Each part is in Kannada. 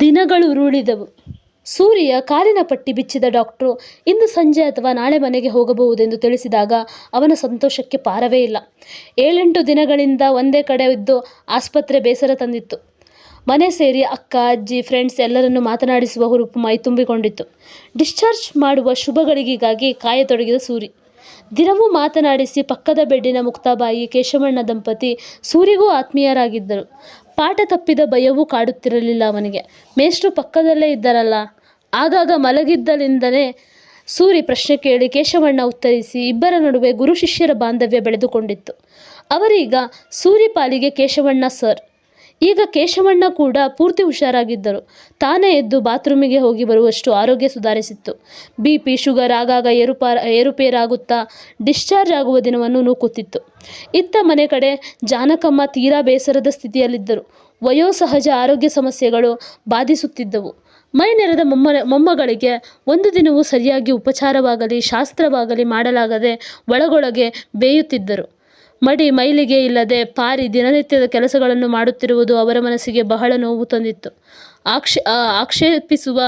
ದಿನಗಳು ಉರುಳಿದವು. ಸೂರಿಯ ಕಾಲಿನ ಪಟ್ಟಿ ಬಿಚ್ಚಿದ ಡಾಕ್ಟ್ರು ಇಂದು ಸಂಜೆ ಅಥವಾ ನಾಳೆ ಮನೆಗೆ ಹೋಗಬಹುದೆಂದು ತಿಳಿಸಿದಾಗ ಅವನ ಸಂತೋಷಕ್ಕೆ ಪಾರವೇ ಇಲ್ಲ. 7-8 ದಿನಗಳಿಂದ ಒಂದೇ ಕಡೆ ಇದ್ದು ಆಸ್ಪತ್ರೆ ಬೇಸರ ತಂದಿತ್ತು. ಮನೆ ಸೇರಿ ಅಕ್ಕ, ಅಜ್ಜಿ, ಫ್ರೆಂಡ್ಸ್ ಎಲ್ಲರನ್ನೂ ಮಾತನಾಡಿಸುವ ಹುರುಪು ಮೈತುಂಬಿಕೊಂಡಿತ್ತು. ಡಿಸ್ಚಾರ್ಜ್ ಮಾಡುವ ಶುಭಗಳಿಗಾಗಿ ಕಾಯತೊಡಗಿದ ಸೂರಿ. ದಿನವೂ ಮಾತನಾಡಿಸಿ ಪಕ್ಕದ ಬೆಡ್ಡಿನ ಮುಕ್ತಾಬಾಯಿ, ಕೇಶವಣ್ಣ ದಂಪತಿ ಸೂರಿಗೂ ಆತ್ಮೀಯರಾಗಿದ್ದರು. ಪಾಠ ತಪ್ಪಿದ ಭಯವೂ ಕಾಡುತ್ತಿರಲಿಲ್ಲ ಅವನಿಗೆ. ಮೇಷ್ಟ್ರು ಪಕ್ಕದಲ್ಲೇ ಇದ್ದರಲ್ಲ. ಆಗಾಗ ಮಲಗಿದ್ದಲಿಂದಲೇ ಸೂರಿ ಪ್ರಶ್ನೆ ಕೇಳಿ ಕೇಶವಣ್ಣ ಉತ್ತರಿಸಿ ಇಬ್ಬರ ನಡುವೆ ಗುರು ಶಿಷ್ಯರ ಬಾಂಧವ್ಯ ಬೆಳೆದುಕೊಂಡಿತ್ತು. ಅವರೀಗ ಸೂರಿ ಪಾಲಿಗೆ ಕೇಶವಣ್ಣ ಸರ್. ಈಗ ಕೇಶವಣ್ಣ ಕೂಡ ಪೂರ್ತಿ ಹುಷಾರಾಗಿದ್ದರು. ತಾನೇ ಎದ್ದು ಬಾತ್ರೂಮಿಗೆ ಹೋಗಿ ಬರುವಷ್ಟು ಆರೋಗ್ಯ ಸುಧಾರಿಸಿತ್ತು. BP, ಶುಗರ್ ಆಗಾಗ ಏರುಪೇರಾಗುತ್ತಾ ಡಿಸ್ಚಾರ್ಜ್ ಆಗುವ ದಿನವನ್ನು ನೂಕುತ್ತಿತ್ತು. ಇತ್ತ ಮನೆ ಕಡೆ ಜಾನಕಮ್ಮ ತೀರಾ ಬೇಸರದ ಸ್ಥಿತಿಯಲ್ಲಿದ್ದರು. ವಯೋಸಹಜ ಆರೋಗ್ಯ ಸಮಸ್ಯೆಗಳು ಬಾಧಿಸುತ್ತಿದ್ದವು. ಮೈ ನೆರೆದ ಮೊಮ್ಮಗಳಿಗೆ ಒಂದು ದಿನವೂ ಸರಿಯಾಗಿ ಉಪಚಾರವಾಗಲಿ ಶಾಸ್ತ್ರವಾಗಲಿ ಮಾಡಲಾಗದೆ ಒಳಗೊಳಗೆ ಬೇಯುತ್ತಿದ್ದರು. ಮೈಲಿಗೆ ಇಲ್ಲದೆ ಪಾರಿ ದಿನನಿತ್ಯದ ಕೆಲಸಗಳನ್ನು ಮಾಡುತ್ತಿರುವುದು ಅವರ ಮನಸ್ಸಿಗೆ ಬಹಳ ನೋವು ತಂದಿತ್ತು. ಆಕ್ಷೇಪಿಸುವ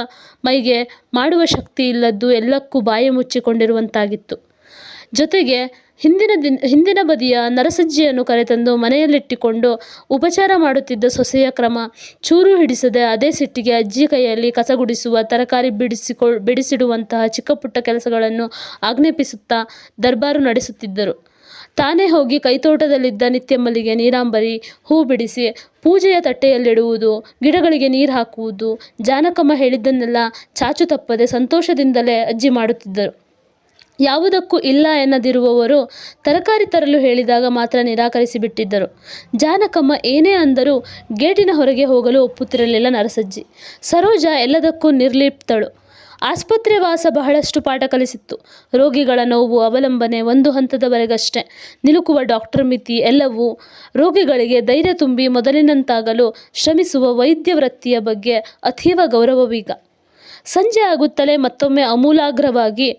ಮೈಗೆ ಮಾಡುವ ಶಕ್ತಿ ಇಲ್ಲದ್ದು ಎಲ್ಲಕ್ಕೂ ಬಾಯಿ ಮುಚ್ಚಿಕೊಂಡಿರುವಂತಾಗಿತ್ತು. ಜೊತೆಗೆ ಹಿಂದಿನ ಬದಿಯ ನರಸಜ್ಜಿಯನ್ನು ಕರೆತಂದು ಮನೆಯಲ್ಲಿಟ್ಟುಕೊಂಡು ಉಪಚಾರ ಮಾಡುತ್ತಿದ್ದ ಸೊಸೆಯ ಕ್ರಮ ಚೂರು ಹಿಡಿಸದೆ ಅದೇ ಸಿಟ್ಟಿಗೆ ಅಜ್ಜಿ ಕೈಯಲ್ಲಿ ಕಸಗುಡಿಸುವ, ತರಕಾರಿ ಬಿಡಿಸಿಡುವಂತಹ ಚಿಕ್ಕಪುಟ್ಟ ಕೆಲಸಗಳನ್ನು ಆಜ್ಞಾಪಿಸುತ್ತಾ ದರ್ಬಾರು ನಡೆಸುತ್ತಿದ್ದರು. ತಾನೇ ಹೋಗಿ ಕೈತೋಟದಲ್ಲಿದ್ದ ನಿತ್ಯ ಮಲ್ಲಿಗೆ, ನೀರಾಂಬರಿ ಹೂ ಬಿಡಿಸಿ ಪೂಜೆಯ ತಟ್ಟೆಯಲ್ಲಿಡುವುದು, ಗಿಡಗಳಿಗೆ ನೀರು ಹಾಕುವುದು, ಜಾನಕಮ್ಮ ಹೇಳಿದ್ದನ್ನೆಲ್ಲ ಚಾಚು ತಪ್ಪದೆ ಸಂತೋಷದಿಂದಲೇ ಅಜ್ಜಿ ಮಾಡುತ್ತಿದ್ದರು. ಯಾವುದಕ್ಕೂ ಇಲ್ಲ ಎನ್ನದಿರುವವರು ತರಕಾರಿ ತರಲು ಹೇಳಿದಾಗ ಮಾತ್ರ ನಿರಾಕರಿಸಿಬಿಟ್ಟಿದ್ದರು. ಜಾನಕಮ್ಮ ಏನೇ ಅಂದರೂ ಗೇಟಿನ ಹೊರಗೆ ಹೋಗಲು ಒಪ್ಪುತ್ತಿರಲಿಲ್ಲ ನರಸಜ್ಜಿ. ಸರೋಜ ಎಲ್ಲದಕ್ಕೂ ನಿರ್ಲಿಪ್ತಳು. ಆಸ್ಪತ್ರೆ ವಾಸ ಬಹಳಷ್ಟು ಪಾಠ ಕಲಿಸಿತ್ತು. ರೋಗಿಗಳ ನೋವು, ಅವಲಂಬನೆ ಒಂದು ಹಂತದವರೆಗಷ್ಟೇ ನಿಲುಕುವ ಡಾಕ್ಟರ್ ಮಿತಿ ಎಲ್ಲವೂ ರೋಗಿಗಳಿಗೆ ಧೈರ್ಯ ತುಂಬಿ ಮೊದಲಿನಂತಾಗಲು ಶ್ರಮಿಸುವ ವೈದ್ಯ ವೃತ್ತಿಯ ಬಗ್ಗೆ ಅತೀವ ಗೌರವವೀಗ. ಸಂಜೆ ಆಗುತ್ತಲೇ ಮತ್ತೊಮ್ಮೆ ಆಮೂಲಾಗ್ರವಾಗಿ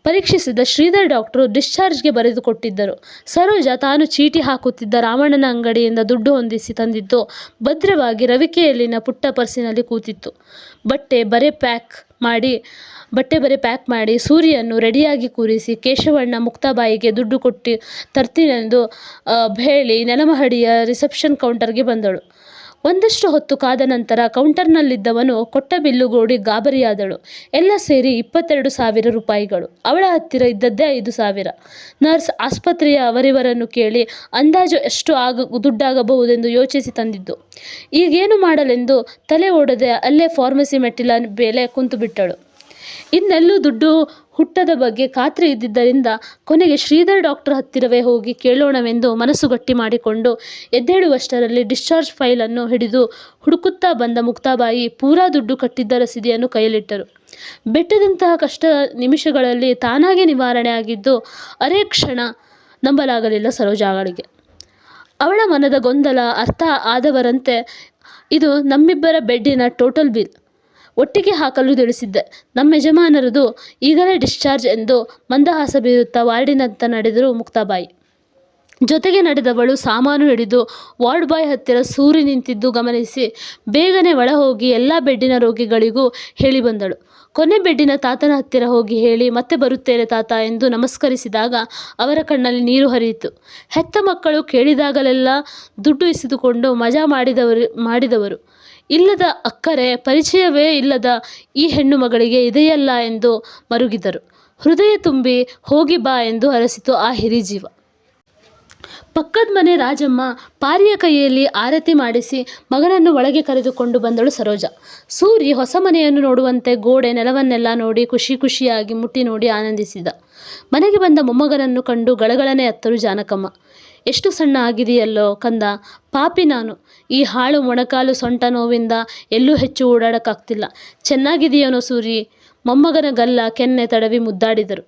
ಪರೀಕ್ಷಿಸಿದ ಶ್ರೀಧರ್ ಡಾಕ್ಟರು ಡಿಸ್ಚಾರ್ಜ್ಗೆ ಬರೆದುಕೊಟ್ಟಿದ್ದರು. ಸರೋಜ ತಾನು ಚೀಟಿ ಹಾಕುತ್ತಿದ್ದ ರಾಮಣ್ಣನ ಅಂಗಡಿಯಿಂದ ದುಡ್ಡು ಹೊಂದಿಸಿ ತಂದಿದ್ದು ಭದ್ರವಾಗಿ ರವಿಕೆಯಲ್ಲಿನ ಪುಟ್ಟ ಪರ್ಸಿನಲ್ಲಿ ಕೂತಿತ್ತು. ಬಟ್ಟೆ ಬರೆ ಪ್ಯಾಕ್ ಮಾಡಿ ಸೂರಿಯನ್ನು ರೆಡಿಯಾಗಿ ಕೂರಿಸಿ ಕೇಶವಣ್ಣ ಮುಕ್ತಾಬಾಯಿಗೆ ದುಡ್ಡು ಕೊಟ್ಟು ತರ್ತೀನೆಂದು ಹೇಳಿ ನೆಲಮಹಡಿಯ ರಿಸೆಪ್ಷನ್ ಕೌಂಟರ್ಗೆ ಬಂದಳು. ಒಂದಷ್ಟು ಹೊತ್ತು ಕಾದ ನಂತರ ಕೌಂಟರ್ನಲ್ಲಿದ್ದವನು ಕೊಟ್ಟ ಬಿಲ್ಲುಗೋಡಿ ಗಾಬರಿಯಾದಳು. ಎಲ್ಲ ಸೇರಿ 22,000 ರೂಪಾಯಿಗಳು. ಅವಳ ಹತ್ತಿರ ಇದ್ದದ್ದೇ 5,000. ನರ್ಸ್ ಆಸ್ಪತ್ರೆಯ ಅವರಿವರನ್ನು ಕೇಳಿ ಅಂದಾಜು ಎಷ್ಟು ದುಡ್ಡಾಗಬಹುದೆಂದು ಯೋಚಿಸಿ ತಂದಿದ್ದು. ಈಗೇನು ಮಾಡಲೆಂದು ತಲೆ ಓಡದೆ ಅಲ್ಲೇ ಫಾರ್ಮಸಿ ಮೆಟ್ಟಿಲ ಮೇಲೆ ಕುಂತುಬಿಟ್ಟಳು. ಇನ್ನೆಲ್ಲೂ ದುಡ್ಡು ಹುಟ್ಟದ ಬಗ್ಗೆ ಖಾತ್ರಿ ಇದ್ದಿದ್ದರಿಂದ ಕೊನೆಗೆ ಶ್ರೀಧರ್ ಡಾಕ್ಟರ್ ಹತ್ತಿರವೇ ಹೋಗಿ ಕೇಳೋಣವೆಂದು ಮನಸ್ಸು ಗಟ್ಟಿ ಮಾಡಿಕೊಂಡು ಎದ್ದೇಳುವಷ್ಟರಲ್ಲಿ ಡಿಸ್ಚಾರ್ಜ್ ಫೈಲನ್ನು ಹಿಡಿದು ಹುಡುಕುತ್ತಾ ಬಂದ ಮುಕ್ತಾಬಾಯಿ ಪೂರಾ ದುಡ್ಡು ಕಟ್ಟಿದ್ದ ರಸೀದಿಯನ್ನು ಕೈಯಲ್ಲಿಟ್ಟರು. ಬೆಟ್ಟದಂತಹ ಕಷ್ಟ ನಿಮಿಷಗಳಲ್ಲಿ ತಾನಾಗೆ ನಿವಾರಣೆ ಆಗಿದ್ದು ಅರೇ ಕ್ಷಣ ನಂಬಲಾಗಲಿಲ್ಲ ಸರೋಜಾಗಳಿಗೆ. ಅವಳ ಮನದ ಗೊಂದಲ ಅರ್ಥ ಆದವರಂತೆ, ಇದು ನಮ್ಮಿಬ್ಬರ ಬೆಡ್ಡಿನ ಟೋಟಲ್ ಬಿಲ್. ಒಟ್ಟಿಗೆ ಹಾಕಲು ತಿಳಿಸಿದ್ದೆ. ನಮ್ಮ ಯಜಮಾನರದು ಈಗಲೇ ಡಿಸ್ಚಾರ್ಜ್ ಎಂದು ಮಂದಹಾಸ ಬೀರುತ್ತಾ ವಾರ್ಡಿನತ್ತ ನಡೆದರು ಮುಕ್ತಾಬಾಯಿ. ಜೊತೆಗೆ ನಡೆದವಳು ಸಾಮಾನು ಹಿಡಿದು ವಾರ್ಡ್ ಬಾಯ್ ಹತ್ತಿರ ಸೂರಿ ನಿಂತಿದ್ದು ಗಮನಿಸಿ ಬೇಗನೆ ಒಳ ಹೋಗಿ ಎಲ್ಲ ಬೆಡ್ಡಿನ ರೋಗಿಗಳಿಗೂ ಹೇಳಿ ಬಂದಳು. ಕೊನೆ ಬೆಡ್ಡಿನ ತಾತನ ಹತ್ತಿರ ಹೋಗಿ ಹೇಳಿ ಮತ್ತೆ ಬರುತ್ತೇನೆ ತಾತ ಎಂದು ನಮಸ್ಕರಿಸಿದಾಗ ಅವರ ಕಣ್ಣಲ್ಲಿ ನೀರು ಹರಿಯಿತು. ಹೆತ್ತ ಮಕ್ಕಳು ಕೇಳಿದಾಗಲೆಲ್ಲ ದುಡ್ಡು ಇಸಿದುಕೊಂಡು ಮಜಾ ಮಾಡಿದವರು ಇಲ್ಲದ ಅಕ್ಕರೆ, ಪರಿಚಯವೇ ಇಲ್ಲದ ಈ ಹೆಣ್ಣು ಮಗಳಿಗೆ ಇದೆಯಲ್ಲ ಎಂದು ಮರುಗಿದರು. ಹೃದಯ ತುಂಬಿ ಹೋಗಿ ಬಾ ಎಂದು ಹರಸಿತು ಆ ಹಿರಿಜೀವ. ಪಕ್ಕದ ಮನೆ ರಾಜಮ್ಮ ಪಾರಿಯ ಕೈಯಲ್ಲಿ ಆರತಿ ಮಾಡಿಸಿ ಮಗನನ್ನು ಒಳಗೆ ಕರೆದುಕೊಂಡು ಬಂದಳು ಸರೋಜ. ಸೂರಿ ಹೊಸ ಮನೆಯನ್ನು ನೋಡುವಂತೆ ಗೋಡೆ ನೆಲವನ್ನೆಲ್ಲ ನೋಡಿ ಖುಷಿಯಾಗಿ ಮುಟ್ಟಿ ನೋಡಿ ಆನಂದಿಸಿದ. ಮನೆಗೆ ಬಂದ ಮೊಮ್ಮಗನನ್ನು ಕಂಡು ಗಳಗಳನೆ ಅತ್ತರು ಜಾನಕಮ್ಮ. ಎಷ್ಟು ಸಣ್ಣ ಆಗಿದೆಯಲ್ಲೋ ಕಂದ, ಪಾಪಿ ನಾನು. ಈ ಹಾಳು ಮೊಣಕಾಲು ಸೊಂಟ ನೋವಿಂದ ಎಲ್ಲೂ ಹೆಚ್ಚು ಓಡಾಡೋಕ್ಕಾಗ್ತಿಲ್ಲ. ಚೆನ್ನಾಗಿದೆಯೇನೋ ಸೂರಿ? ಮೊಮ್ಮಗನ ಗಲ್ಲ ಕೆನ್ನೆ ತಡವಿ ಮುದ್ದಾಡಿದರು.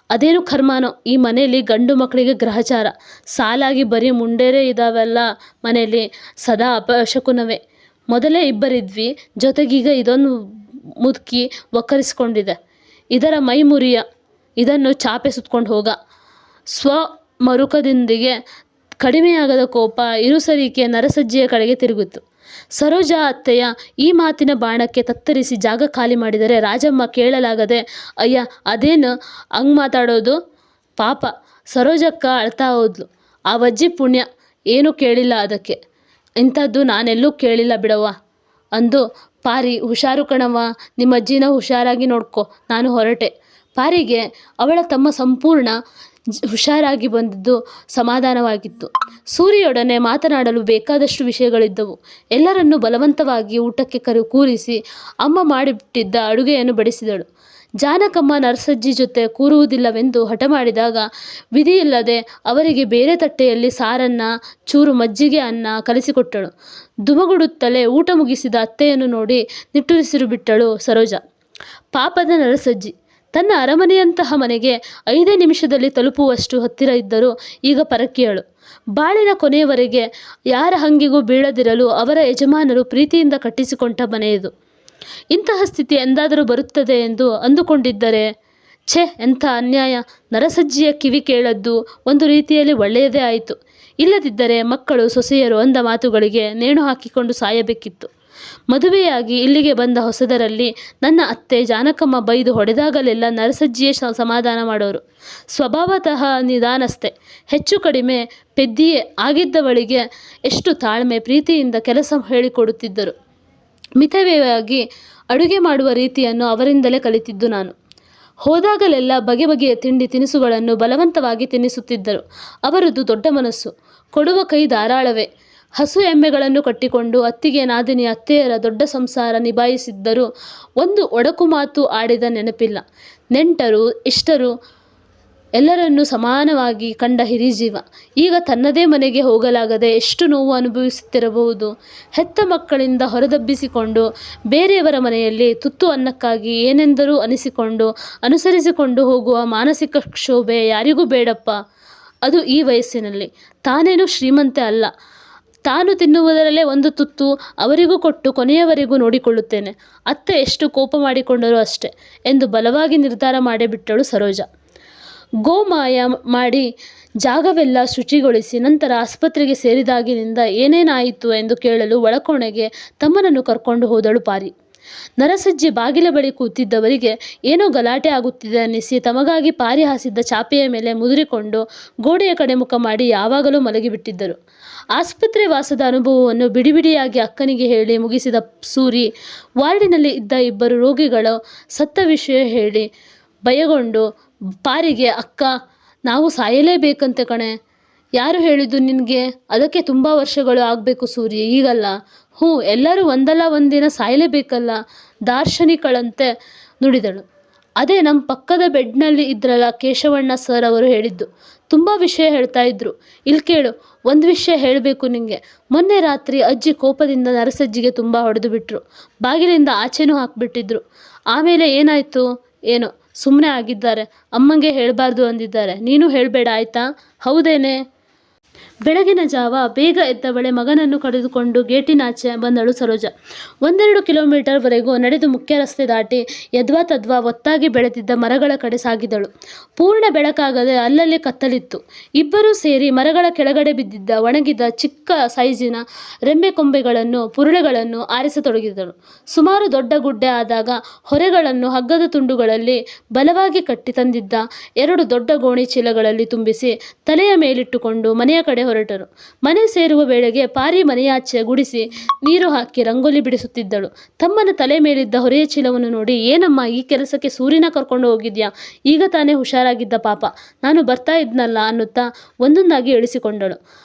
ಅದೇನು ಕರ್ಮಾನೋ, ಈ ಮನೆಯಲ್ಲಿ ಗಂಡು ಮಕ್ಕಳಿಗೆ ಗ್ರಹಚಾರ. ಸಾಲಾಗಿ ಬರೀ ಮುಂಡೇರೇ ಇದಾವೆಲ್ಲ ಮನೆಯಲ್ಲಿ. ಸದಾ ಅಪಶಕುನವೇ. ಮೊದಲೇ ಇಬ್ಬರಿದ್ವಿ, ಜೊತೆಗೀಗ ಇದೊಂದು ಮುದುಕಿ ಒಕ್ಕರಿಸ್ಕೊಂಡಿದೆ. ಇದರ ಮೈ ಮುರಿಯ, ಇದನ್ನು ಚಾಪೆ ಸುತ್ಕೊಂಡು ಹೋಗ. ಮರುಕದೊಂದಿಗೆ ಕಡಿಮೆಯಾಗದ ಕೋಪ ಇರುಸರಿಕೆ ನರಸಜ್ಜಿಯ ಕಡೆಗೆ ತಿರುಗಿತು. ಸರೋಜಾ ಅತ್ತೆಯ ಈ ಮಾತಿನ ಬಾಣಕ್ಕೆ ತತ್ತರಿಸಿ ಜಾಗ ಖಾಲಿ ಮಾಡಿದರೆ ರಾಜಮ್ಮ ಕೇಳಲಾಗದೆ, ಅಯ್ಯ ಅದೇನು ಹಂಗೆ ಮಾತಾಡೋದು? ಪಾಪ ಸರೋಜಕ್ಕ ಅಳ್ತಾ ಹೋದ್ಲು. ಆ ವಜ್ಜಿ ಪುಣ್ಯ ಏನೂ ಕೇಳಿಲ್ಲ ಅದಕ್ಕೆ. ಇಂಥದ್ದು ನಾನೆಲ್ಲೂ ಕೇಳಿಲ್ಲ ಬಿಡವ್ವ ಅಂದು. ಪಾರಿ, ಹುಷಾರು ಕಣವ್ವ, ನಿಮ್ಮ ಅಜ್ಜಿನ ಹುಷಾರಾಗಿ ನೋಡ್ಕೊ, ನಾನು ಹೊರಟೆ. ಪಾರಿಗೆ ಅವಳ ತಮ್ಮ ಸಂಪೂರ್ಣ ಹುಷಾರಾಗಿ ಬಂದಿದ್ದು ಸಮಾಧಾನವಾಗಿತ್ತು. ಸೂರಿಯೊಡನೆ ಮಾತನಾಡಲು ಬೇಕಾದಷ್ಟು ವಿಷಯಗಳಿದ್ದವು. ಎಲ್ಲರನ್ನೂ ಬಲವಂತವಾಗಿ ಊಟಕ್ಕೆ ಕೂರಿಸಿ ಅಮ್ಮ ಮಾಡಿಬಿಟ್ಟಿದ್ದ ಅಡುಗೆಯನ್ನು ಬಡಿಸಿದಳು. ಜಾನಕಮ್ಮ ನರಸಜ್ಜಿ ಜೊತೆ ಕೂರುವುದಿಲ್ಲವೆಂದು ಹಠ ಮಾಡಿದಾಗ ವಿಧಿಯಿಲ್ಲದೆ ಅವರಿಗೆ ಬೇರೆ ತಟ್ಟೆಯಲ್ಲಿ ಸಾರನ್ನ, ಚೂರು ಮಜ್ಜಿಗೆ ಅನ್ನ ಕಲಿಸಿಕೊಟ್ಟಳು. ದುಮಗುಡುತ್ತಲೇ ಊಟ ಮುಗಿಸಿದ ಅತ್ತೆಯನ್ನು ನೋಡಿ ನಿಟ್ಟುಸಿರು ಬಿಟ್ಟಳು ಸರೋಜ. ಪಾಪದ ನರಸಜ್ಜಿ ತನ್ನ ಅರಮನೆಯಂತಹ ಮನೆಗೆ 5 ನಿಮಿಷದಲ್ಲಿ ತಲುಪುವಷ್ಟು ಹತ್ತಿರ ಇದ್ದರೂ ಈಗ ಪರಕೀಯಳು. ಬಾಳಿನ ಕೊನೆಯವರೆಗೆ ಯಾರ ಹಂಗಿಗೂ ಬೀಳದಿರಲು ಅವರ ಯಜಮಾನರು ಪ್ರೀತಿಯಿಂದ ಕಟ್ಟಿಸಿಕೊಂಡ ಮನೆಯದು. ಇಂತಹ ಸ್ಥಿತಿ ಎಂದಾದರೂ ಬರುತ್ತದೆ ಎಂದು ಅಂದುಕೊಂಡಿದ್ದರೆ ಛೆ, ಎಂಥ ಅನ್ಯಾಯ! ನರಸಜ್ಜಿಯ ಕಿವಿ ಕೇಳದ್ದು ಒಂದು ರೀತಿಯಲ್ಲಿ ಒಳ್ಳೆಯದೇ ಆಯಿತು. ಇಲ್ಲದಿದ್ದರೆ ಮಕ್ಕಳು ಸೊಸೆಯರು ಅಂದ ಮಾತುಗಳಿಗೆ ನೇಣು ಹಾಕಿಕೊಂಡು ಸಾಯಬೇಕಿತ್ತು. ಮದುವೆಯಾಗಿ ಇಲ್ಲಿಗೆ ಬಂದ ಹೊಸದರಲ್ಲಿ ನನ್ನ ಅತ್ತೆ ಜಾನಕಮ್ಮ ಬೈದು ಹೊಡೆದಾಗಲೆಲ್ಲ ನರಸಜ್ಜಿಯೇ ಸಮಾಧಾನ ಮಾಡೋರು. ಸ್ವಭಾವತಃ ನಿಧಾನಸ್ಥೆ, ಹೆಚ್ಚು ಕಡಿಮೆ ಪೆದ್ದಿಯೇ ಆಗಿದ್ದವಳಿಗೆ ಎಷ್ಟು ತಾಳ್ಮೆ, ಪ್ರೀತಿಯಿಂದ ಕೆಲಸ ಹೇಳಿಕೊಡುತ್ತಿದ್ದರು. ಮಿತವ್ಯಯವಾಗಿ ಅಡುಗೆ ಮಾಡುವ ರೀತಿಯನ್ನು ಅವರಿಂದಲೇ ಕಲಿತಿದ್ದು ನಾನು. ಹೋದಾಗಲೆಲ್ಲ ಬಗೆ ಬಗೆಯ ತಿಂಡಿ ತಿನಿಸುಗಳನ್ನು ಬಲವಂತವಾಗಿ ತಿನ್ನಿಸುತ್ತಿದ್ದರು. ಅವರದ್ದು ದೊಡ್ಡ ಮನಸ್ಸು, ಕೊಡುವ ಕೈ ಧಾರಾಳವೇ. ಹಸು ಎಮ್ಮೆಗಳನ್ನು ಕಟ್ಟಿಕೊಂಡು ಅತ್ತಿಗೆ ನಾದಿನಿ ಅತ್ತೆಯರ ದೊಡ್ಡ ಸಂಸಾರ ನಿಭಾಯಿಸಿದ್ದರೂ ಒಂದು ಒಡಕು ಮಾತು ಆಡಿದ ನೆನಪಿಲ್ಲ. ನೆಂಟರು ಇಷ್ಟರು ಎಲ್ಲರನ್ನೂ ಸಮಾನವಾಗಿ ಕಂಡ ಹಿರಿಜೀವ ಈಗ ತನ್ನದೇ ಮನೆಗೆ ಹೋಗಲಾಗದೆ ಎಷ್ಟು ನೋವು ಅನುಭವಿಸುತ್ತಿರಬಹುದು. ಹೆತ್ತ ಮಕ್ಕಳಿಂದ ಹೊರದಬ್ಬಿಸಿಕೊಂಡು ಬೇರೆಯವರ ಮನೆಯಲ್ಲಿ ತುತ್ತು ಅನ್ನಕ್ಕಾಗಿ ಏನೆಂದರೂ ಅನಿಸಿಕೊಂಡು ಅನುಸರಿಸಿಕೊಂಡು ಹೋಗುವ ಮಾನಸಿಕ ಕ್ಷೋಭೆ ಯಾರಿಗೂ ಬೇಡಪ್ಪ. ಅದು ಈ ವಯಸ್ಸಿನಲ್ಲಿ. ತಾನೇನು ಶ್ರೀಮಂತೆ ಅಲ್ಲ, ತಾನು ತಿನ್ನುವುದರಲ್ಲೇ ಒಂದು ತುತ್ತು ಅವರಿಗೂ ಕೊಟ್ಟು ಕೊನೆಯವರೆಗೂ ನೋಡಿಕೊಳ್ಳುತ್ತೇನೆ. ಅತ್ತೆ ಎಷ್ಟು ಕೋಪ ಮಾಡಿಕೊಂಡರೂ ಅಷ್ಟೆ ಎಂದು ಬಲವಾಗಿ ನಿರ್ಧಾರ ಮಾಡಿಬಿಟ್ಟಳು ಸರೋಜ. ಗೋಮಾಯ ಮಾಡಿ ಜಾಗವೆಲ್ಲ ಶುಚಿಗೊಳಿಸಿ ನಂತರ ಆಸ್ಪತ್ರೆಗೆ ಸೇರಿದಾಗಿನಿಂದ ಏನೇನಾಯಿತು ಎಂದು ಕೇಳಲು ಒಳಕೋಣೆಗೆ ತಮ್ಮನನ್ನು ಕರ್ಕೊಂಡು ಹೋದಳು ಪಾರಿ. ನರಸಜ್ಜಿ ಬಾಗಿಲ ಬಳಿ ಕೂತಿದ್ದವರಿಗೆ ಏನೋ ಗಲಾಟೆ ಆಗುತ್ತಿದೆ ಅನ್ನಿಸಿ ತಮಗಾಗಿ ಪಾರಿ ಹಾಸಿದ್ದ ಚಾಪೆಯ ಮೇಲೆ ಮುದುರಿಕೊಂಡು ಗೋಡೆಯ ಕಡೆ ಮುಖ ಮಾಡಿ ಯಾವಾಗಲೂ ಮಲಗಿಬಿಟ್ಟಿದ್ದರು. ಆಸ್ಪತ್ರೆ ವಾಸದ ಅನುಭವವನ್ನು ಬಿಡಿಬಿಡಿಯಾಗಿ ಅಕ್ಕನಿಗೆ ಹೇಳಿ ಮುಗಿಸಿದ ಸೂರಿ ವಾರ್ಡಿನಲ್ಲಿ ಇದ್ದ 2 ರೋಗಿಗಳು ಸತ್ತ ವಿಷಯ ಹೇಳಿ ಭಯಗೊಂಡು ಪಾರಿಗೆ, ಅಕ್ಕ ನಾವು ಸಾಯಲೇಬೇಕಂತೆ ಕಣೆ. ಯಾರು ಹೇಳಿದ್ದು ನಿನಗೆ? ಅದಕ್ಕೆ ತುಂಬ ವರ್ಷಗಳು ಆಗಬೇಕು ಸೂರಿ, ಈಗಲ್ಲ. ಹ್ಞೂ, ಎಲ್ಲರೂ ಒಂದಲ್ಲ ಒಂದಿನ ಸಾಯಲೇಬೇಕಲ್ಲ, ದಾರ್ಶನಿಕಳಂತೆ ನುಡಿದಳು. ಅದೇ ನಮ್ಮ ಪಕ್ಕದ ಬೆಡ್ನಲ್ಲಿ ಇದ್ರಲ್ಲ ಕೇಶವಣ್ಣ ಸರ್, ಅವರು ಹೇಳಿದ್ದು. ತುಂಬ ವಿಷಯ ಹೇಳ್ತಾ ಇದ್ರು. ಇಲ್ಲಿ ಕೇಳು, ಒಂದು ವಿಷಯ ಹೇಳಬೇಕು ನಿಂಗೆ. ಮೊನ್ನೆ ರಾತ್ರಿ ಅಜ್ಜಿ ಕೋಪದಿಂದ ನರಸಜ್ಜಿಗೆ ತುಂಬ ಹೊಡೆದು ಬಿಟ್ರು. ಬಾಗಿಲಿಂದ ಆಚೆನೂ ಹಾಕ್ಬಿಟ್ಟಿದ್ರು. ಆಮೇಲೆ ಏನಾಯಿತು ಏನೋ, ಸುಮ್ಮನೆ ಆಗಿದ್ದಾರೆ. ಅಮ್ಮಂಗೆ ಹೇಳಬಾರ್ದು ಅಂದಿದ್ದಾರೆ. ನೀನು ಹೇಳಬೇಡ ಆಯಿತಾ? ಹೌದೇನೆ? ಬೆಳಗಿನ ಜಾವ ಬೇಗ ಎದ್ದವಳೆ ಮಗನನ್ನು ಕರೆದುಕೊಂಡು ಗೇಟಿನಾಚೆ ಬಂದಳು ಸರೋಜ. 1-2 ಕಿಲೋಮೀಟರ್ವರೆಗೂ ನಡೆದು ಮುಖ್ಯ ರಸ್ತೆ ದಾಟಿ ಯದ್ವಾ ತದ್ವಾ ಒತ್ತಾಗಿ ಬೆಳೆದಿದ್ದ ಮರಗಳ ಕಡೆ ಸಾಗಿದಳು. ಪೂರ್ಣ ಬೆಳಕಾಗದೆ ಅಲ್ಲಲ್ಲಿ ಕತ್ತಲಿತ್ತು. ಇಬ್ಬರೂ ಸೇರಿ ಮರಗಳ ಕೆಳಗಡೆ ಬಿದ್ದಿದ್ದ ಒಣಗಿದ ಚಿಕ್ಕ ಸೈಜಿನ ರೆಂಬೆ ಕೊಂಬೆಗಳನ್ನು ಪುರುಳೆಗಳನ್ನು ಆರಿಸತೊಡಗಿದಳು. ಸುಮಾರು ದೊಡ್ಡ ಗುಡ್ಡೆ ಆದಾಗ ಹೊರೆಗಳನ್ನು ಹಗ್ಗದ ತುಂಡುಗಳಲ್ಲಿ ಬಲವಾಗಿ ಕಟ್ಟಿ ತಂದಿದ್ದ 2 ದೊಡ್ಡ ಗೋಣಿ ಚೀಲಗಳಲ್ಲಿ ತುಂಬಿಸಿ ತಲೆಯ ಮೇಲಿಟ್ಟುಕೊಂಡು ಮನೆಯ ಕಡೆ ಹೊರಟರು. ಮನೆ ಸೇರುವ ವೇಳೆಗೆ ಪಾರಿ ಮನೆಯಾಚೆ ಗುಡಿಸಿ ನೀರು ಹಾಕಿ ರಂಗೋಲಿ ಬಿಡಿಸುತ್ತಿದ್ದಳು. ತಮ್ಮನ ತಲೆ ಮೇಲಿದ್ದ ಹೊರೆಯ ಚೀಲವನ್ನು ನೋಡಿ, ಏನಮ್ಮ ಈ ಕೆಲಸಕ್ಕೆ ಸೂರಿನ ಕರ್ಕೊಂಡು ಹೋಗಿದ್ಯಾ? ಈಗ ತಾನೇ ಹುಷಾರಾಗಿದ್ದ ಪಾಪ, ನಾನು ಬರ್ತಾ ಇದ್ನಲ್ಲ ಅನ್ನುತ್ತಾ ಒಂದೊಂದಾಗಿ ಇಳಿಸಿಕೊಂಡಳು.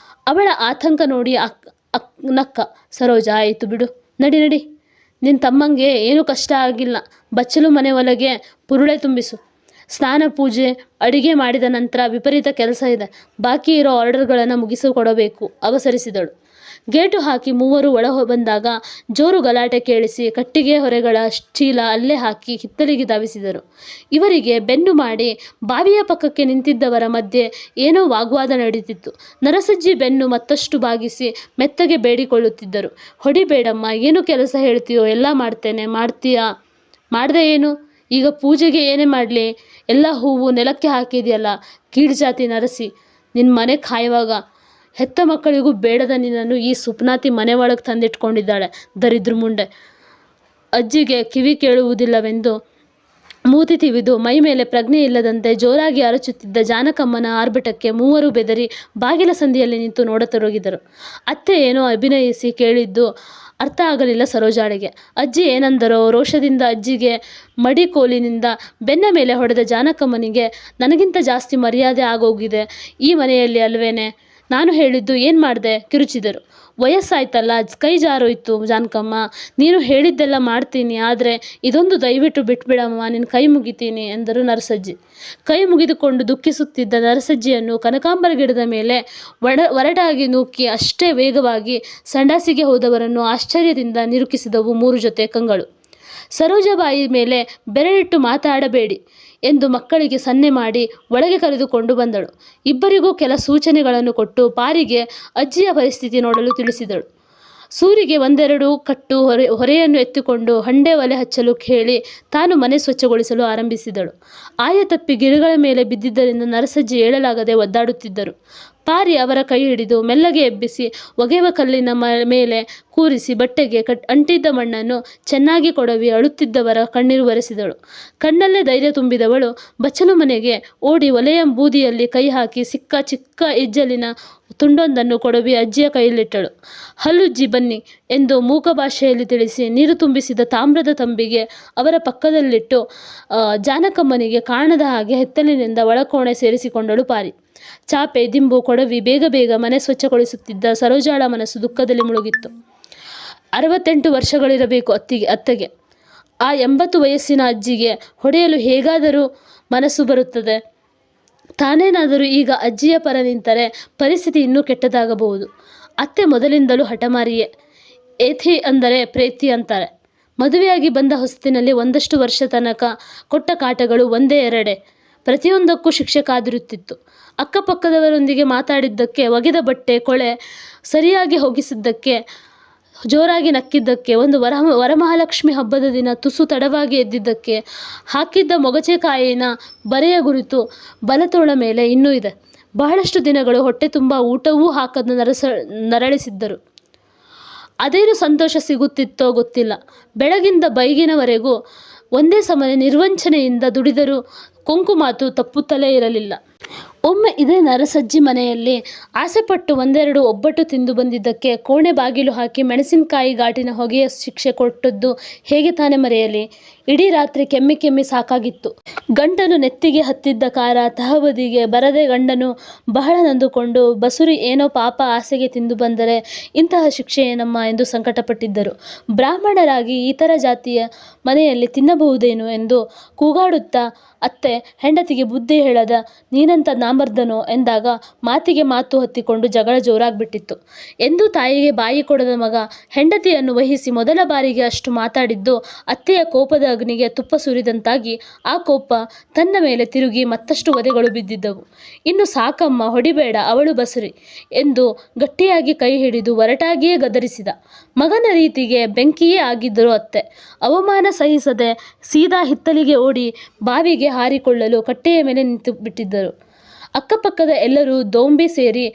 ಅವಳ ಆತಂಕ ನೋಡಿ ನಕ್ಕ. ಸರೋಜ, ಆಯಿತು ಬಿಡು, ನಡಿ ನಡಿ, ನಿನ್ನ ತಮ್ಮಂಗೆ ಏನೂ ಕಷ್ಟ ಆಗಿಲ್ಲ. ಬಚ್ಚಲು ಮನೆ ಒಳಗೆ ಪುರುಳೆ ತುಂಬಿಸು. ಸ್ನಾನ ಪೂಜೆ ಅಡಿಗೆ ಮಾಡಿದ ನಂತರ ವಿಪರೀತ ಕೆಲಸ ಇದೆ. ಬಾಕಿ ಇರೋ ಆರ್ಡರ್ಗಳನ್ನು ಮುಗಿಸಿಕೊಡಬೇಕು, ಅವಸರಿಸಿದಳು. ಗೇಟು ಹಾಕಿ 3 ಒಳ ಬಂದಾಗ ಜೋರು ಗಲಾಟೆ ಕೇಳಿಸಿ ಕಟ್ಟಿಗೆ ಹೊರೆಗಳ ಚೀಲ ಅಲ್ಲೇ ಹಾಕಿ ಹಿತ್ತಲಿಗೆ ಧಾವಿಸಿದರು. ಇವರಿಗೆ ಬೆನ್ನು ಮಾಡಿ ಬಾವಿಯ ಪಕ್ಕಕ್ಕೆ ನಿಂತಿದ್ದವರ ಮಧ್ಯೆ ಏನೋ ವಾಗ್ವಾದ ನಡೀತಿತ್ತು. ನರಸಜ್ಜಿ ಬೆನ್ನು ಮತ್ತಷ್ಟು ಬಾಗಿಸಿ ಮೆತ್ತಗೆ ಬೇಡಿಕೊಳ್ಳುತ್ತಿದ್ದರು. ಹೊಡಿಬೇಡಮ್ಮ, ಏನು ಕೆಲಸ ಹೇಳ್ತೀಯೋ ಎಲ್ಲ ಮಾಡ್ತೇನೆ. ಮಾಡ್ತೀಯಾ? ಮಾಡ್ದೆ ಏನು? ಈಗ ಪೂಜೆಗೆ ಏನೇ ಮಾಡಲಿ, ಎಲ್ಲ ಹೂವು ನೆಲಕ್ಕೆ ಹಾಕಿದೆಯಲ್ಲ, ಕೀಳ್ಜಾತಿ ನರಸಿ, ನಿನ್ನ ಮನೆ ಕಾಯುವಾಗ ಹೆತ್ತ ಮಕ್ಕಳಿಗೂ ಬೇಡದ ನಿನ್ನನ್ನು ಈ ಸುಪ್ನಾತಿ ಮನೆ ಒಳಗೆ ತಂದಿಟ್ಕೊಂಡಿದ್ದಾಳೆ, ದರಿದ್ರ ಮುಂಡೆ. ಅಜ್ಜಿಗೆ ಕಿವಿ ಕೇಳುವುದಿಲ್ಲವೆಂದು ಮೂತಿ ತಿವಿದು ಮೈ ಮೇಲೆ ಪ್ರಜ್ಞೆ ಇಲ್ಲದಂತೆ ಜೋರಾಗಿ ಅರಚುತ್ತಿದ್ದ ಜಾನಕಮ್ಮನ ಆರ್ಭಟಕ್ಕೆ ಮೂವರು ಬೆದರಿ ಬಾಗಿಲ ಸಂದಿಯಲ್ಲಿ ನಿಂತು ನೋಡತೊಡಗಿದರು. ಅತ್ತೆ ಏನೋ ಅಭಿನಯಿಸಿ ಕೇಳಿದ್ದು ಅರ್ಥ ಆಗಲಿಲ್ಲ ಸರೋಜಾಳಿಗೆ. ಅಜ್ಜಿ ಏನಂದರೋ ರೋಷದಿಂದ ಅಜ್ಜಿಗೆ ಮಡಿಕೋಲಿನಿಂದ ಬೆನ್ನ ಮೇಲೆ ಹೊಡೆದ ಜಾನಕಮ್ಮನಿಗೆ, ನನಗಿಂತ ಜಾಸ್ತಿ ಮರ್ಯಾದೆ ಆಗೋಗಿದೆ ಈ ಮನೆಯಲ್ಲಿ ಅಲ್ವೇನೆ, ನಾನು ಹೇಳಿದ್ದು ಏನು ಮಾಡಿದೆ ಕಿರುಚಿದರು. ವಯಸ್ಸಾಯ್ತಲ್ಲ, ಕೈ ಜಾರೋಯ್ತು ಜಾನಕಮ್ಮ, ನೀನು ಹೇಳಿದ್ದೆಲ್ಲ ಮಾಡ್ತೀನಿ, ಆದರೆ ಇದೊಂದು ದಯವಿಟ್ಟು ಬಿಟ್ಬಿಡಮ್ಮ, ನಿನ್ನ ಕೈ ಮುಗಿತೀನಿ ಎಂದರು ನರಸಜ್ಜಿ. ಕೈ ಮುಗಿದುಕೊಂಡು ದುಃಖಿಸುತ್ತಿದ್ದ ನರಸಜ್ಜಿಯನ್ನು ಕನಕಾಂಬರ ಗಿಡದ ಮೇಲೆ ಒರಟಾಗಿ ನೂಕಿ ಅಷ್ಟೇ ವೇಗವಾಗಿ ಸಂಡಾಸಿಗೆ ಹೋದವರನ್ನು ಆಶ್ಚರ್ಯದಿಂದ ನಿರುಕಿಸಿದವು 3 ಜೊತೆ ಕಂಗಳು. ಸರೋಜಾಬಾಯಿ ಮೇಲೆ ಬೆರಳಿಟ್ಟು ಮಾತಾಡಬೇಡಿ ಎಂದು ಮಕ್ಕಳಿಗೆ ಸನ್ನೆ ಮಾಡಿ ಒಳಗೆ ಕರೆದುಕೊಂಡು ಬಂದಳು. ಇಬ್ಬರಿಗೂ ಕೆಲ ಸೂಚನೆಗಳನ್ನು ಕೊಟ್ಟು ಪಾರಿಗೆ ಅಜ್ಜಿಯ ಪರಿಸ್ಥಿತಿ ನೋಡಲು ತಿಳಿಸಿದಳು. ಸೂರಿಗೆ ಒಂದೆರಡು ಕಟ್ಟು ಹೊರೆಯನ್ನು ಎತ್ತಿಕೊಂಡು ಹಂಡೆ ಒಲೆ ಹಚ್ಚಲು ಹೇಳಿ ತಾನು ಮನೆ ಸ್ವಚ್ಛಗೊಳಿಸಲು ಆರಂಭಿಸಿದಳು. ಆಯ ತಪ್ಪಿ ಗಿಡಗಳ ಮೇಲೆ ಬಿದ್ದಿದ್ದರಿಂದ ನರಸಜ್ಜಿ ಏಳಲಾಗದೆ ಒದ್ದಾಡುತ್ತಿದ್ದರು. ಪಾರಿ ಅವರ ಕೈ ಹಿಡಿದು ಮೆಲ್ಲಗೆ ಎಬ್ಬಿಸಿ ಒಗೆವ ಕಲ್ಲಿನ ಮೇಲೆ ಕೂರಿಸಿ ಬಟ್ಟೆಗೆ ಅಂಟಿದ್ದ ಮಣ್ಣನ್ನು ಚೆನ್ನಾಗಿ ಕೊಡವಿ ಅಳುತ್ತಿದ್ದವರ ಕಣ್ಣೀರು ಒರೆಸಿದಳು. ಕಣ್ಣಲ್ಲೇ ಧೈರ್ಯ ತುಂಬಿದವಳು ಬಚ್ಚಲು ಮನೆಗೆ ಓಡಿ ಒಲೆಯ ಬೂದಿಯಲ್ಲಿ ಕೈ ಹಾಕಿ ಸಿಕ್ಕ ಚಿಕ್ಕ ಇಜ್ಜಲಿನ ತುಂಡೊಂದನ್ನು ಕೊಡವಿ ಅಜ್ಜಿಯ ಕೈಯಲ್ಲಿಟ್ಟಳು. ಹಲ್ಲುಜ್ಜಿ ಬನ್ನಿ ಎಂದು ಮೂಕ ಭಾಷೆಯಲ್ಲಿ ತಿಳಿಸಿ ನೀರು ತುಂಬಿಸಿದ ತಾಮ್ರದ ತಂಬಿಗೆ ಅವರ ಪಕ್ಕದಲ್ಲಿಟ್ಟು ಜಾನಕಮ್ಮನಿಗೆ ಕಾಣದ ಹಾಗೆ ಹಿತ್ತಲಿನಿಂದ ಒಳಕೋಣೆ ಸೇರಿಸಿಕೊಂಡಳು ಪಾರಿ. ಚಾಪೆ ದಿಂಬು ಕೊಡವಿ ಬೇಗ ಬೇಗ ಮನೆ ಸ್ವಚ್ಛಗೊಳಿಸುತ್ತಿದ್ದ ಸರೋಜಾಳ ಮನಸ್ಸು ದುಃಖದಲ್ಲಿ ಮುಳುಗಿತ್ತು. 68 ವರ್ಷಗಳಿರಬೇಕು ಅತ್ತೆಗೆ. ಆ 80 ವಯಸ್ಸಿನ ಅಜ್ಜಿಗೆ ಹೊಡೆಯಲು ಹೇಗಾದರೂ ಮನಸ್ಸು ಬರುತ್ತದೆ. ತಾನೇನಾದರೂ ಈಗ ಅಜ್ಜಿಯ ಪರ ನಿಂತರೆ ಪರಿಸ್ಥಿತಿ ಇನ್ನೂ ಕೆಟ್ಟದಾಗಬಹುದು. ಅತ್ತೆ ಮೊದಲಿಂದಲೂ ಹಠಮಾರಿಯೇ. ಏಥಿ ಅಂದರೆ ಪ್ರೇತಿ ಅಂತಾರೆ. ಮದುವೆಯಾಗಿ ಬಂದ ಹೊಸತಿನಲ್ಲಿ ಒಂದಷ್ಟು ವರ್ಷ ತನಕ ಕೊಟ್ಟ ಕಾಟಗಳು ಒಂದೇ ಎರಡೇ. ಪ್ರತಿಯೊಂದಕ್ಕೂ ಶಿಕ್ಷೆ ಕಾದಿರುತ್ತಿತ್ತು. ಅಕ್ಕಪಕ್ಕದವರೊಂದಿಗೆ ಮಾತಾಡಿದ್ದಕ್ಕೆ, ಒಗೆದ ಬಟ್ಟೆ ಕೊಳೆ ಸರಿಯಾಗಿ ಹೋಗಿಸಿದ್ದಕ್ಕೆ, ಜೋರಾಗಿ ನಕ್ಕಿದ್ದಕ್ಕೆ, ಒಂದು ವರಮಹಾಲಕ್ಷ್ಮಿ ಹಬ್ಬದ ದಿನ ತುಸು ತಡವಾಗಿ ಎದ್ದಿದ್ದಕ್ಕೆ, ಹಾಕಿದ್ದ ಮೊಗಚೆಕಾಯಿನ ಬರೆಯ ಗುರುತು ಬಲತೋಳ ಮೇಲೆ ಇನ್ನೂ ಇದೆ. ಬಹಳಷ್ಟು ದಿನಗಳು ಹೊಟ್ಟೆ ತುಂಬ ಊಟವೂ ಹಾಕದ ನರಳಿಸಿದ್ದರು. ಅದೇನು ಸಂತೋಷ ಸಿಗುತ್ತಿತ್ತೋ ಗೊತ್ತಿಲ್ಲ. ಬೆಳಗಿಂದ ಬೈಗಿನವರೆಗೂ ಒಂದೇ ಸಮನೆ ನಿರ್ವಂಚನೆಯಿಂದ ದುಡಿದರೂ ಕೊಂಕು ಮಾತು ತಪ್ಪುತ್ತಲೇ ಇರಲಿಲ್ಲ. ಒಮ್ಮೆ ಇದೇ ನರಸಜ್ಜಿ ಮನೆಯಲ್ಲಿ ಆಸೆಪಟ್ಟು ಒಂದೆರಡು ಒಬ್ಬಟ್ಟು ತಿಂದು ಬಂದಿದ್ದಕ್ಕೆ ಕೋಣೆ ಬಾಗಿಲು ಹಾಕಿ ಮೆಣಸಿನಕಾಯಿ ಘಾಟಿನ ಹೊಗೆಯ ಶಿಕ್ಷೆ ಕೊಟ್ಟದ್ದು ಹೇಗೆ ತಾನೇ ಮರೆಯಲಿ. ಇಡೀ ರಾತ್ರಿ ಕೆಮ್ಮಿ ಸಾಕಾಗಿತ್ತು. ಗಂಡನು ನೆತ್ತಿಗೆ ಹತ್ತಿದ್ದ ಕಾರ ತಹಬದಿಗೆ ಬರದೆ ಗಂಡನು ಬಹಳ ನೊಂದುಕೊಂಡು ಬಸುರಿ ಏನೋ ಪಾಪ ಆಸೆಗೆ ತಿಂದು ಬಂದರೆ ಇಂತಹ ಶಿಕ್ಷೆ ಏನಮ್ಮ ಎಂದು ಸಂಕಟಪಟ್ಟಿದ್ದರು. ಬ್ರಾಹ್ಮಣರಾಗಿ ಇತರ ಜಾತಿಯ ಮನೆಯಲ್ಲಿ ತಿನ್ನಬಹುದೇನು ಎಂದು ಕೂಗಾಡುತ್ತಾ ಅತ್ತೆ ಹೆಂಡತಿಗೆ ಬುದ್ಧಿ ಹೇಳದ ನೀನಂತ ನಾಮರ್ದನೋ ಎಂದಾಗ ಮಾತಿಗೆ ಮಾತು ಹತ್ತಿಕೊಂಡು ಜಗಳ ಜೋರಾಗ್ಬಿಟ್ಟಿತ್ತು. ಎಂದೂ ತಾಯಿಗೆ ಬಾಯಿ ಕೊಡದ ಮಗ ಹೆಂಡತಿಯನ್ನು ವಹಿಸಿ ಮೊದಲ ಬಾರಿಗೆ ಅಷ್ಟು ಮಾತಾಡಿದ್ದು ಅತ್ತೆಯ ಕೋಪದ ಅಗ್ನಿಗೆ ತುಪ್ಪ ಸುರಿದಂತಾಗಿ ಆ ಕೋಪ ತನ್ನ ಮೇಲೆ ತಿರುಗಿ ಮತ್ತಷ್ಟು ಒದೆಗಳು ಬಿದ್ದಿದ್ದವು. ಇನ್ನು ಸಾಕಮ್ಮ, ಹೊಡಿಬೇಡ, ಅವಳು ಬಸುರಿ ಎಂದು ಗಟ್ಟಿಯಾಗಿ ಕೈ ಹಿಡಿದು ಒರಟಾಗಿಯೇ ಗದರಿಸಿದ. ಮಗನ ರೀತಿಗೆ ಬೆಂಕಿಯೇ ಆಗಿದ್ದರು ಅತ್ತೆ. ಅವಮಾನ ಸಹಿಸದೆ ಸೀದಾ ಹಿತ್ತಲಿಗೆ ಓಡಿ ಬಾವಿಗೆ ಹಾರಿಕೊಳ್ಳಲು ಕಟ್ಟೆಯ ಮೇಲೆ ನಿಂತು ಬಿಟ್ಟಿದ್ದರು. ಅಕ್ಕಪಕ್ಕದ ಎಲ್ಲರೂ ದೋಂಬಿ ಸೇರಿ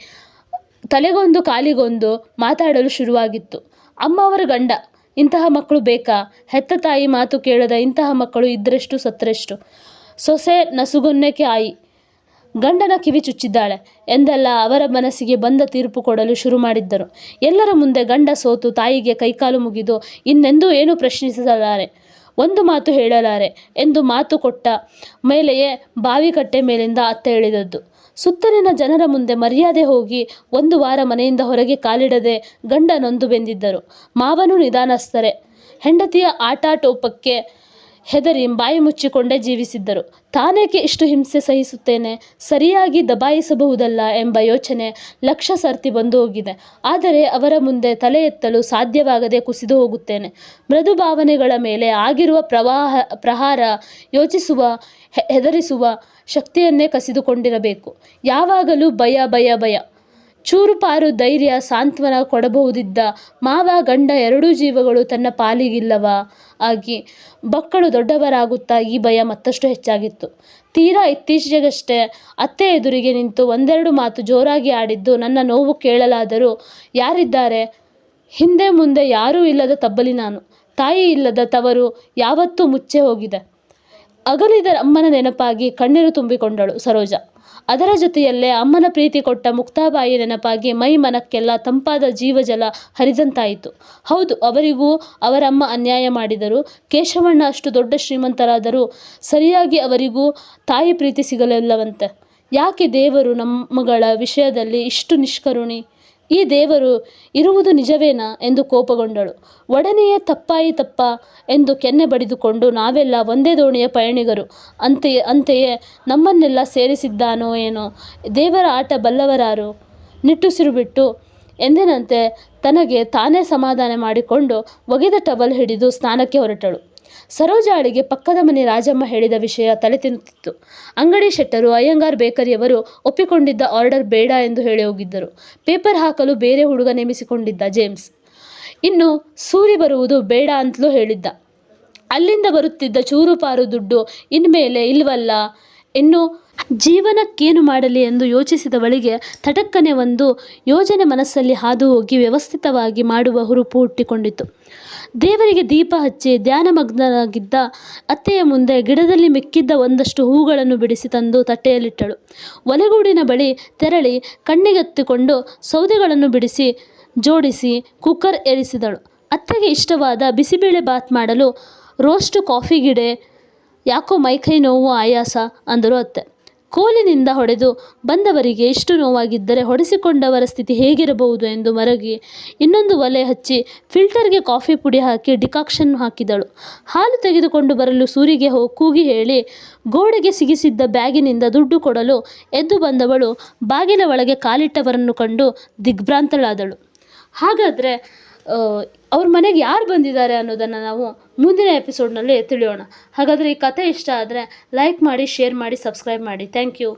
ತಲೆಗೊಂದು ಕಾಲಿಗೊಂದು ಮಾತಾಡಲು ಶುರುವಾಗಿತ್ತು. ಅಮ್ಮ ಅವರ ಗಂಡ, ಇಂತಹ ಮಕ್ಕಳು ಬೇಕಾ? ಹೆತ್ತ ತಾಯಿ ಮಾತು ಕೇಳದ ಇಂತಹ ಮಕ್ಕಳು ಇದ್ದರೆಷ್ಟು ಸತ್ತರೆಷ್ಟು? ಸೊಸೆ ನಸುಗೊನ್ನೆಕೆ ಆಯಿ ಗಂಡನ ಕಿವಿ ಚುಚ್ಚಿದ್ದಾಳೆ ಎಂದೆಲ್ಲ ಅವರ ಮನಸ್ಸಿಗೆ ಬಂದ ತೀರ್ಪು ಕೊಡಲು ಶುರು ಮಾಡಿದ್ದರು. ಎಲ್ಲರ ಮುಂದೆ ಗಂಡ ಸೋತು ತಾಯಿಗೆ ಕೈಕಾಲು ಮುಗಿದು ಇನ್ನೆಂದೂ ಏನೂ ಪ್ರಶ್ನಿಸಲಾರೆ, ಒಂದು ಮಾತು ಹೇಳಲಾರೆ ಎಂದು ಮಾತು ಕೊಟ್ಟ ಮೇಲೆಯೇ ಬಾವಿಕಟ್ಟೆ ಮೇಲಿಂದ ಅತ್ತೆ ಇಳಿದದ್ದು. ಸುತ್ತಲಿನ ಜನರ ಮುಂದೆ ಮರ್ಯಾದೆ ಹೋಗಿ 1 ವಾರ ಮನೆಯಿಂದ ಹೊರಗೆ ಕಾಲಿಡದೆ ಗಂಡ ನೊಂದು ಬೆಂದಿದ್ದರು. ಮಾವನು ನಿಧಾನಸ್ಥರೆ. ಹೆಂಡತಿಯ ಆಟಾಟೋಪಕ್ಕೆ ಹೆದರಿ ಬಾಯಿ ಮುಚ್ಚಿಕೊಂಡೇ ಜೀವಿಸಿದ್ದರು. ತಾನೇಕೆ ಇಷ್ಟು ಹಿಂಸೆ ಸಹಿಸುತ್ತೇನೆ, ಸರಿಯಾಗಿ ದಬಾಯಿಸಬಹುದಲ್ಲ ಎಂಬ ಯೋಚನೆ ಲಕ್ಷ ಸರ್ತಿ ಬಂದು ಹೋಗಿದೆ. ಆದರೆ ಅವರ ಮುಂದೆ ತಲೆ ಎತ್ತಲು ಸಾಧ್ಯವಾಗದೆ ಕುಸಿದು ಹೋಗುತ್ತೇನೆ. ಮೃದು ಭಾವನೆಗಳ ಮೇಲೆ ಆಗಿರುವ ಪ್ರಹಾರ ಯೋಚಿಸುವ, ಹೆದರಿಸುವ ಶಕ್ತಿಯನ್ನೇ ಕಸಿದುಕೊಂಡಿರಬೇಕು. ಯಾವಾಗಲೂ ಭಯ ಭಯ ಭಯ ಚೂರುಪಾರು ಧೈರ್ಯ ಸಾಂತ್ವನ ಕೊಡಬಹುದಿದ್ದ ಮಾವ ಗಂಡ ಎರಡೂ ಜೀವಗಳು ತನ್ನ ಪಾಲಿಗಿಲ್ಲವಾ ಆಗಿ ಮಕ್ಕಳು ದೊಡ್ಡವರಾಗುತ್ತಾ ಈ ಭಯ ಮತ್ತಷ್ಟು ಹೆಚ್ಚಾಗಿತ್ತು. ತೀರಾ ಇತ್ತೀಚೆಗಷ್ಟೇ ಅತ್ತೆ ಎದುರಿಗೆ ನಿಂತು ಒಂದೆರಡು ಮಾತು ಜೋರಾಗಿ ಆಡಿದ್ದು ನನ್ನ ನೋವು ಕೇಳಲಾದರೂ ಯಾರಿದ್ದಾರೆ? ಹಿಂದೆ ಮುಂದೆ ಯಾರೂ ಇಲ್ಲದ ತಬ್ಬಲಿ ನಾನು. ತಾಯಿ ಇಲ್ಲದ ತವರು ಯಾವತ್ತೂ ಮುಚ್ಚೆ ಹೋಗಿದೆ. ಅಗಲಿದ ಅಮ್ಮನ ನೆನಪಾಗಿ ಕಣ್ಣೀರು ತುಂಬಿಕೊಂಡಳು ಸರೋಜ. ಅದರ ಜೊತೆಯಲ್ಲೇ ಅಮ್ಮನ ಪ್ರೀತಿ ಕೊಟ್ಟ ಮುಕ್ತಾಬಾಯಿ ನೆನಪಾಗಿ ಮೈ ಮನಕ್ಕೆಲ್ಲ ತಂಪಾದ ಜೀವಜಲ ಹರಿದಂತಾಯಿತು. ಹೌದು, ಅವರಿಗೂ ಅವರಮ್ಮ ಅನ್ಯಾಯ ಮಾಡಿದರು. ಕೇಶವಣ್ಣ ಅಷ್ಟು ದೊಡ್ಡ ಶ್ರೀಮಂತರಾದರೂ ಸರಿಯಾಗಿ ಅವರಿಗೂ ತಾಯಿ ಪ್ರೀತಿ ಸಿಗಲಿಲ್ಲವಂತೆ. ಯಾಕೆ ದೇವರು ನಮ್ಮಗಳ ವಿಷಯದಲ್ಲಿ ಇಷ್ಟು ನಿಷ್ಕರುಣಿ? ಈ ದೇವರು ಇರುವುದು ನಿಜವೇನಾ ಎಂದು ಕೋಪಗೊಂಡಳು. ಒಡನೆಯೇ ತಪ್ಪ ಎಂದು ಕೆನ್ನೆ ಬಡಿದುಕೊಂಡು ನಾವೆಲ್ಲ ಒಂದೇ ದೋಣಿಯ ಪಯಣಿಗರು, ಅಂತೆಯೇ ನಮ್ಮನ್ನೆಲ್ಲ ಸೇರಿಸಿದ್ದಾನೋ ಏನೋ ದೇವರ ಆಟ ಬಲ್ಲವರಾರು. ನಿಟ್ಟುಸಿರು ಬಿಟ್ಟು ಎಂದಿನಂತೆ ತನಗೆ ತಾನೇ ಸಮಾಧಾನ ಮಾಡಿಕೊಂಡು ಒಗೆದ ಟವಲ್ ಹಿಡಿದು ಸ್ನಾನಕ್ಕೆ ಹೊರಟಳು. ಸರೋಜಾಳಿಗೆ ಪಕ್ಕದ ಮನೆ ರಾಜಮ್ಮ ಹೇಳಿದ ವಿಷಯ ತಲೆ ತಿನ್ನುತ್ತಿತ್ತು. ಅಂಗಡಿ ಶೆಟ್ಟರು ಅಯ್ಯಂಗಾರ್ ಬೇಕರಿಯವರು ಒಪ್ಪಿಕೊಂಡಿದ್ದ ಆರ್ಡರ್ ಬೇಡ ಎಂದು ಹೇಳಿ ಹೋಗಿದ್ದರು. ಪೇಪರ್ ಹಾಕಲು ಬೇರೆ ಹುಡುಗ ನೇಮಿಸಿಕೊಂಡಿದ್ದ ಜೇಮ್ಸ್. ಇನ್ನು ಸೂರಿ ಬರುವುದು ಬೇಡ ಅಂತಲೂ ಹೇಳಿದ್ದ. ಅಲ್ಲಿಂದ ಬರುತ್ತಿದ್ದ ಚೂರುಪಾರು ದುಡ್ಡು ಇನ್ಮೇಲೆ ಇಲ್ವಲ್ಲ, ಇನ್ನು ಜೀವನಕ್ಕೇನು ಮಾಡಲಿ ಎಂದು ಯೋಚಿಸಿದವಳಿಗೆ ತಟಕ್ಕನೆ ಒಂದು ಯೋಜನೆ ಮನಸ್ಸಲ್ಲಿ ಹಾದು ಹೋಗಿ ವ್ಯವಸ್ಥಿತವಾಗಿ ಮಾಡುವ ಹುರುಪು ಹುಟ್ಟಿಕೊಂಡಿತು. ದೇವರಿಗೆ ದೀಪ ಹಚ್ಚಿ ಧ್ಯಾನಮಗ್ನನಾಗಿದ್ದ ಅತ್ತೆಯ ಮುಂದೆ ಗಿಡದಲ್ಲಿ ಮಿಕ್ಕಿದ್ದ ಒಂದಷ್ಟು ಹೂಗಳನ್ನು ಬಿಡಿಸಿ ತಂದು ತಟ್ಟೆಯಲ್ಲಿಟ್ಟಳು. ಒಲೆಗೂಡಿನ ಬಳಿ ತೆರಳಿ ಕಣ್ಣಿಗೆತ್ತಿಕೊಂಡು ಸೌದೆಗಳನ್ನು ಬಿಡಿಸಿ ಜೋಡಿಸಿ ಕುಕ್ಕರ್ ಏರಿಸಿದಳು. ಅತ್ತೆಗೆ ಇಷ್ಟವಾದ ಬಿಸಿಬೇಳೆ ಬಾತ್ ಮಾಡಲು ರೋಸ್ಟು ಕಾಫಿಗಿಡೆ. ಯಾಕೋ ಮೈಕೈ ನೋವು ಆಯಾಸ ಅಂದರು ಅತ್ತೆ. ಕೋಲಿನಿಂದ ಹೊಡೆದು ಬಂದವರಿಗೆ ಇಷ್ಟು ನೋವಾಗಿದ್ದರೆ ಹೊಡೆಸಿಕೊಂಡವರ ಸ್ಥಿತಿ ಹೇಗಿರಬಹುದು ಎಂದು ಮರಗಿ ಇನ್ನೊಂದು ಒಲೆ ಹಚ್ಚಿ ಫಿಲ್ಟರ್ಗೆ ಕಾಫಿ ಪುಡಿ ಹಾಕಿ ಡಿಕಾಕ್ಷನ್ ಹಾಕಿದಳು. ಹಾಲು ತೆಗೆದುಕೊಂಡು ಬರಲು ಸೂರಿಗೆ ಕೂಗಿ ಹೇಳಿ ಗೋಡೆಗೆ ಸಿಗಿಸಿದ್ದ ಬ್ಯಾಗಿನಿಂದ ದುಡ್ಡು ಕೊಡಲು ಎದ್ದು ಬಂದವಳು ಬಾಗಿಲ ಒಳಗೆ ಕಾಲಿಟ್ಟವರನ್ನು ಕಂಡು ದಿಗ್ಭ್ರಾಂತಳಾದಳು. ಹಾಗಾದರೆ ಅವ್ರ ಮನೆಗೆ ಯಾರು ಬಂದಿದ್ದಾರೆ ಅನ್ನೋದನ್ನು ನಾವು ಮುಂದಿನ ಎಪಿಸೋಡ್ನಲ್ಲಿ ತಿಳಿಯೋಣ. ಹಾಗಾದರೆ ಈ ಕತೆ ಇಷ್ಟ ಆದರೆ ಲೈಕ್ ಮಾಡಿ, ಶೇರ್ ಮಾಡಿ, ಸಬ್ಸ್ಕ್ರೈಬ್ ಮಾಡಿ. Thank you.